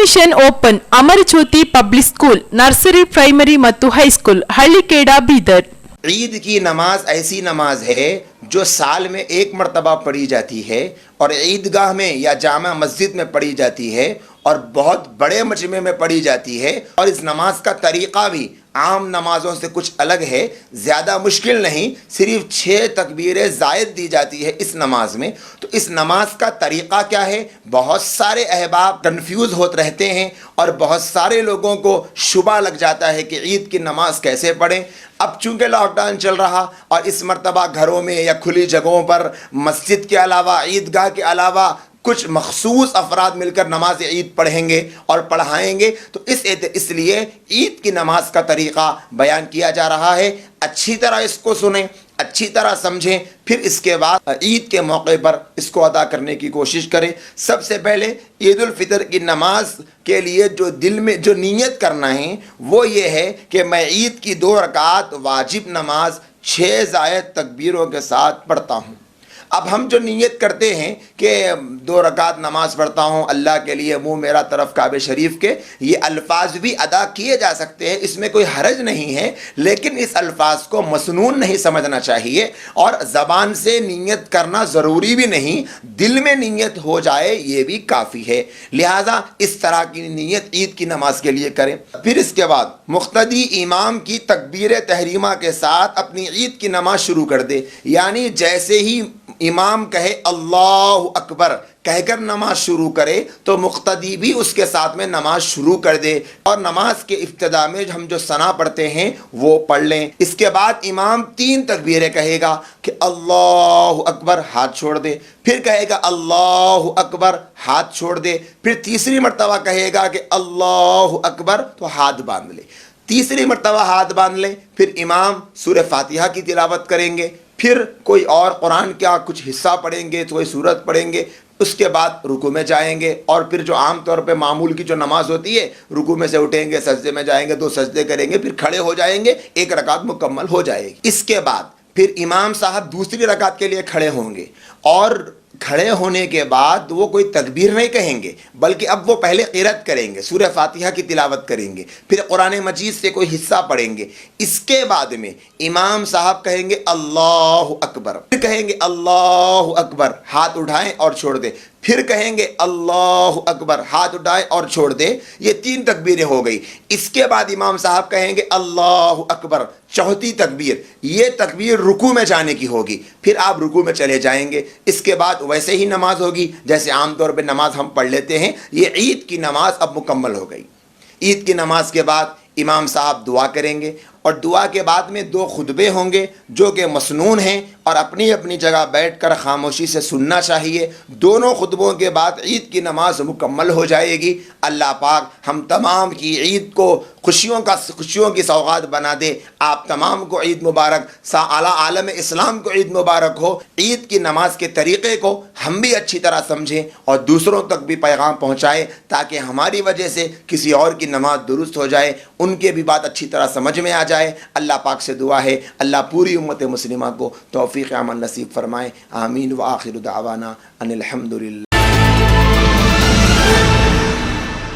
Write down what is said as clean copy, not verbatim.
Admission open Amarjyoti public school nursery primary ಮತ್ತು high school Hallikheda Bidar. Eid की नमाज ऐसी नमाज है जो साल में एक मरतबा पढ़ी जाती है और ईदगाह में या जामा मस्जिद में पढ़ी जाती है और बहुत बड़े मजमे में पढ़ी जाती है। और इस नमाज का तरीक़ा भी आम नमाज़ों से कुछ अलग है, ज़्यादा मुश्किल नहीं, सिर्फ 6 तकबीरें ज़ायद दी जाती है इस नमाज में। तो इस नमाज का तरीक़ा क्या है? बहुत सारे अहबाब कन्फ्यूज़ होते रहते हैं और बहुत सारे लोगों को शुबा लग जाता है कि ईद की नमाज कैसे पढ़ें। अब चूँकि लॉकडाउन चल रहा और इस मरतबा घरों में या खुली जगहों पर मस्जिद के अलावा ईदगाह के अलावा कुछ मखसूस अफराद मिलकर नमाज ईद पढ़ेंगे और पढ़ाएंगे, तो इसलिए ईद की नमाज का तरीक़ा बयान किया जा रहा है। अच्छी तरह इसको सुनें, अच्छी तरह समझें, फिर इसके बाद ईद के मौके पर इसको अदा करने की कोशिश करें। सबसे पहले ईद उल फितर की नमाज के लिए जो दिल में जो नीयत करना है वो ये है कि मैं ईद की 2 रकात वाजिब नमाज 6 ज़ायद तकबीरों के साथ पढ़ता हूँ। अब हम जो नीयत करते हैं कि 2 रकात नमाज पढ़ता हूँ अल्लाह के लिए, मुँह मेरा तरफ काबे शरीफ के, ये अल्फाज भी अदा किए जा सकते हैं, इसमें कोई हरज नहीं है, लेकिन इस अल्फाज को मसनून नहीं समझना चाहिए और ज़बान से नीयत करना ज़रूरी भी नहीं, दिल में नीयत हो जाए ये भी काफ़ी है। लिहाजा इस तरह की नीयत ईद की नमाज के लिए करें। फिर इसके बाद मुक़्तदी इमाम की तकबीर तहरीमा के साथ अपनी ईद की नमाज शुरू कर दे, यानी जैसे ही इमाम कहे अल्लाहु अकबर कहकर नमाज शुरू करे तो मुक़्तदी भी उसके साथ में नमाज शुरू कर दे और नमाज के इब्तिदा में हम जो सना पढ़ते हैं वो पढ़ लें। इसके बाद इमाम 3 तकबीरें कहेगा कि अल्लाहु अकबर, हाथ छोड़ दे, फिर कहेगा अल्लाहु अकबर, हाथ छोड़ दे, फिर तीसरी मरतबा कहेगा कि अल्लाहु अकबर, तो हाथ बांध ले। तीसरी मरतबा हाथ बांध ले, फिर इमाम सूरह फातिहा की तिलावत करेंगे, फिर कोई और कुरान का कुछ हिस्सा पढ़ेंगे, तो कोई सूरत पढ़ेंगे, उसके बाद रुकू में जाएंगे और फिर जो आम तौर पे मामूल की जो नमाज होती है, रुकू में से उठेंगे, सजदे में जाएंगे, 2 सजदे करेंगे, फिर खड़े हो जाएंगे, 1 रकात मुकम्मल हो जाएगी। इसके बाद फिर इमाम साहब दूसरी रकात के लिए खड़े होंगे और खड़े होने के बाद वो कोई तकबीर नहीं कहेंगे, बल्कि अब वो पहले क़िरात करेंगे, सूरह फातिहा की तिलावत करेंगे, फिर कुरान मजीद से कोई हिस्सा पढ़ेंगे। इसके बाद में इमाम साहब कहेंगे अल्लाहु अकबर, फिर कहेंगे अल्लाहु अकबर, हाथ उठाएं और छोड़ दें, फिर कहेंगे अल्लाहु अकबर, हाथ उठाएं और छोड़ दें। ये 3 तकबीरें हो गई। इसके बाद इमाम साहब कहेंगे अल्लाहु अकबर, चौथी तकबीर, ये तकबीर रुकू में जाने की होगी, फिर आप रुकू में चले जाएंगे। इसके बाद वैसे ही नमाज होगी जैसे आम तौर पे नमाज हम पढ़ लेते हैं। ये ईद की नमाज अब मुकम्मल हो गई। ईद की नमाज के बाद इमाम साहब दुआ करेंगे और दुआ के बाद में 2 खुतबे होंगे जो कि मसनून हैं और अपनी अपनी जगह बैठकर खामोशी से सुनना चाहिए। दोनों खुतबों के बाद ईद की नमाज मुकम्मल हो जाएगी। अल्लाह पाक हम तमाम की ईद को खुशियों की सौगात बना दे। आप तमाम को ईद मुबारक, आला आलम इस्लाम को ईद मुबारक हो। ईद की नमाज के तरीक़े को हम भी अच्छी तरह समझें और दूसरों तक भी पैगाम पहुँचाएँ ताकि हमारी वजह से किसी और की नमाज दुरुस्त हो जाए, उनके भी बात अच्छी तरह समझ में आ जाए। अल्लाह पाक से दुआ है अल्लाह पूरी उम्मत मुस्लिमा को तौफीक अमल नसीब फरमाए। आमीन व आखिर दावाना अनिल हम्दुलिल्लाह।